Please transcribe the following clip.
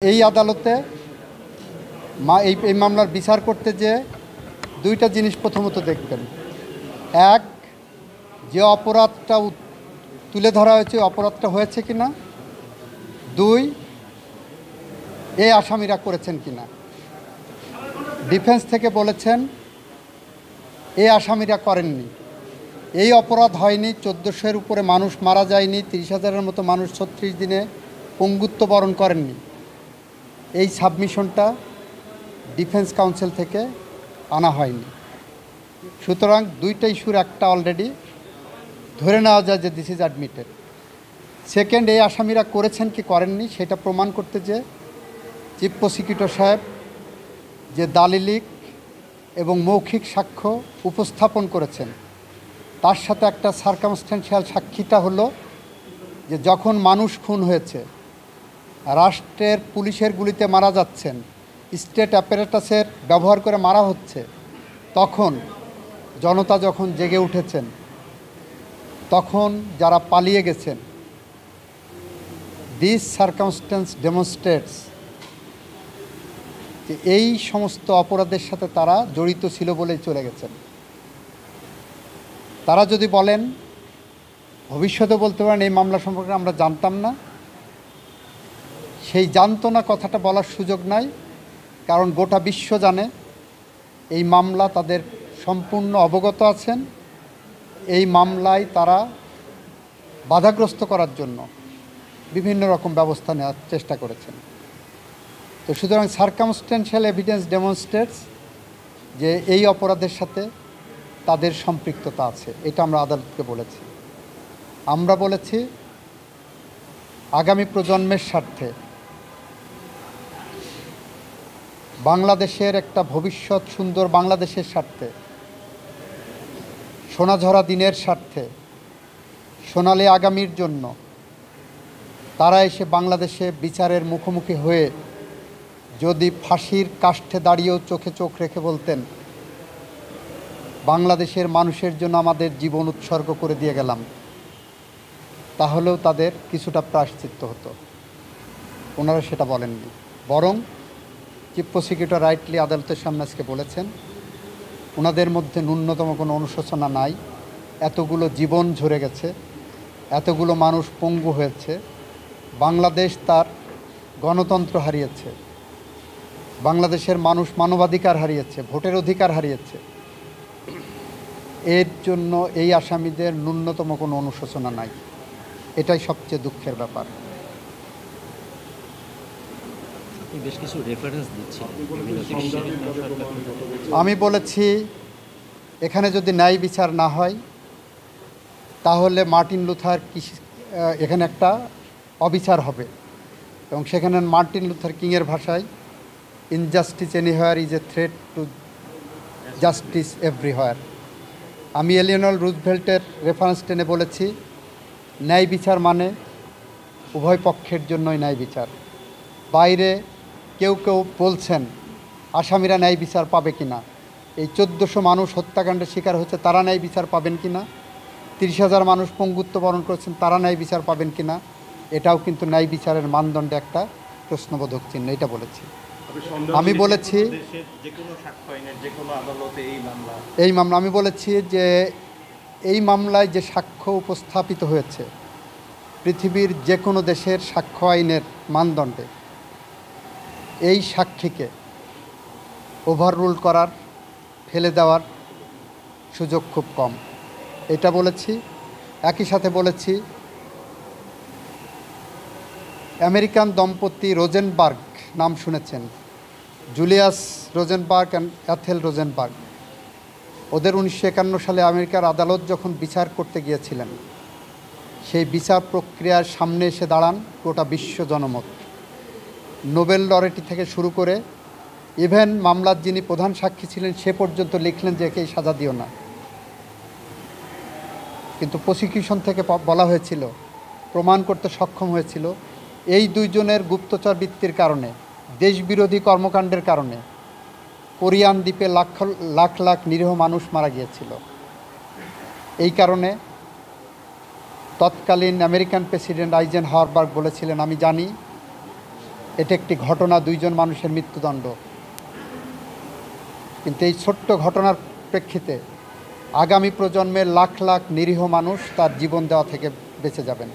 এই আদালতে এই মামলার বিচার করতে যে দুইটা জিনিস প্রথমত দেখবেন। এক, যে অপরাধটা তুলে ধরা হয়েছে অপরাধটা হয়েছে কিনা। দুই, এই আসামিরা করেছেন কিনা। ডিফেন্স থেকে বলেছেন এই আসামিরা করেননি, এই অপরাধ হয়নি, 1400-এর উপরে মানুষ মারা যায়নি, 30,000-এর মতো মানুষ 36 দিনে পঙ্গুত্ব বরণ করেননি। এই সাবমিশনটা ডিফেন্স কাউন্সিল থেকে আনা হয়নি। সুতরাং দুইটা ইস্যুর একটা অলরেডি ধরে নেওয়া যায় যে দিস ইজ অ্যাডমিটেড। সেকেন্ড, এই আসামিরা করেছেন কি করেননি সেটা প্রমাণ করতে যে চিফ প্রসিকিউটর সাহেব যে দালিলিক এবং মৌখিক সাক্ষ্য উপস্থাপন করেছেন তার সাথে একটা সার্কামস্ট্যান্সিয়াল সাক্ষীটা হলো যে যখন মানুষ খুন হয়েছে, রাষ্ট্রের পুলিশের গুলিতে মারা যাচ্ছেন, স্টেট অ্যাপারেটাসের ব্যবহার করে মারা হচ্ছে, তখন জনতা যখন জেগে উঠেছেন, তখন যারা পালিয়ে গেছেন, দিস সার্কামস্ট্যান্স ডেমনস্ট্রেটস যে এই সমস্ত অপরাধের সাথে তারা জড়িত ছিল বলেই চলে গেছেন। তারা যদি বলেন, ভবিষ্যতে বলতে পারেন এই মামলা সম্পর্কে আমরা জানতাম না, সেই জানতো না কথাটা বলার সুযোগ নাই, কারণ গোটা বিশ্ব জানে এই মামলা তাদের সম্পূর্ণ অবগত আছেন। এই মামলায় তারা বাধাগ্রস্ত করার জন্য বিভিন্ন রকম ব্যবস্থা নেওয়ার চেষ্টা করেছেন। তো সুতরাং সার্কামস্ট্যান্সিয়াল এভিডেন্স ডেমনস্ট্রেটস যে এই অপরাধের সাথে তাদের সম্পৃক্ততা আছে, এটা আমরা আদালতকে বলেছি। আমরা বলেছি আগামী প্রজন্মের স্বার্থে, বাংলাদেশের একটা ভবিষ্যৎ সুন্দর বাংলাদেশের স্বার্থে, সোনাঝরা দিনের স্বার্থে, সোনালী আগামীর জন্য তারা এসে বাংলাদেশে বিচারের মুখোমুখি হয়ে যদি ফাঁসির কাষ্ঠে দাঁড়িয়েও চোখে চোখ রেখে বলতেন বাংলাদেশের মানুষের জন্য আমাদের জীবন উৎসর্গ করে দিয়ে গেলাম, তাহলেও তাদের কিছুটা প্রায়শ্চিত্ত হতো। ওনারা সেটা বলেননি, বরং চিফ প্রসিকিউটর রাইটলি আদালতের সামনে আজকে বলেছেন ওনাদের মধ্যে ন্যূনতম কোনো অনুশোচনা নাই। এতগুলো জীবন ঝরে গেছে, এতগুলো মানুষ পঙ্গু হয়েছে, বাংলাদেশ তার গণতন্ত্র হারিয়েছে, বাংলাদেশের মানুষ মানবাধিকার হারিয়েছে, ভোটের অধিকার হারিয়েছে। এর জন্য এই আসামিদের ন্যূনতম কোনো অনুশোচনা নাই। এটাই সবচেয়ে দুঃখের ব্যাপার। বেশ কিছু রেফারেন্স দিচ্ছি। আমি বলেছি এখানে যদি ন্যায় বিচার না হয় তাহলে মার্টিন লুথার এখানে একটা অবিচার হবে, এবং সেখানে মার্টিন লুথার কিংয়ের ভাষায় injustice anywhere is a threat to justice everywhere. আমি এলিয়নর রুজভেল্টের রেফারেন্স টেনে বলেছি ন্যায় বিচার মানে উভয় পক্ষের জন্যই ন্যায় বিচার। বাইরে কেউ কেউ বলছেন আসামিরা ন্যায় বিচার পাবে কি না, এই 1400 মানুষ হত্যাকাণ্ডের শিকার হচ্ছে তারা ন্যায় বিচার পাবেন কি না, 30,000 মানুষ পঙ্গুত্ব বরণ করেছেন তারা ন্যায় বিচার পাবেন কি না, এটাও কিন্তু ন্যায় বিচারের মানদণ্ডে একটা প্রশ্নবোধক চিহ্ন। এটা বলেছি। আমি বলেছি এই মামলা আমি বলেছি যে এই মামলায় যে সাক্ষ্য উপস্থাপিত হয়েছে পৃথিবীর যে কোনো দেশের সাক্ষ্য আইনের মানদণ্ডে এই সাক্ষীকে ওভাররুল করার, ফেলে দেওয়ার সুযোগ খুব কম, এটা বলেছি। একই সাথে বলেছি আমেরিকান দম্পতি রোজেনবার্গ নাম শুনেছেন, জুলিয়াস রোজেনবার্গ অ্যান্ড অ্যাথেল রোজেনবার্গ। ওদের 1951 সালে আমেরিকার আদালত যখন বিচার করতে গিয়েছিলেন, সেই বিচার প্রক্রিয়ার সামনে এসে দাঁড়ান গোটা বিশ্ব জনমত। নোবেল লরেটি থেকে শুরু করে ইভেন মামলার যিনি প্রধান সাক্ষী ছিলেন সে পর্যন্ত লিখলেন যে একেই সাজা দিও না। কিন্তু প্রসিকিউশন থেকে বলা হয়েছিল, প্রমাণ করতে সক্ষম হয়েছিল এই দুইজনের গুপ্তচর বৃত্তির কারণে, দেশবিরোধী কর্মকাণ্ডের কারণে কোরিয়ান দ্বীপে লাখ লাখ নিরীহ মানুষ মারা গিয়েছিল। এই কারণে তৎকালীন আমেরিকান প্রেসিডেন্ট আইজেনহাওয়ার বলেছিলেন আমি জানি এটা একটি ঘটনা, 2 জন মানুষের মৃত্যুদণ্ড। কিন্তু এই ছোট্ট ঘটনার প্রেক্ষিতে আগামী প্রজন্মের লাখ লাখ নিরীহ মানুষ তার জীবন দেওয়া থেকে বেঁচে যাবেন।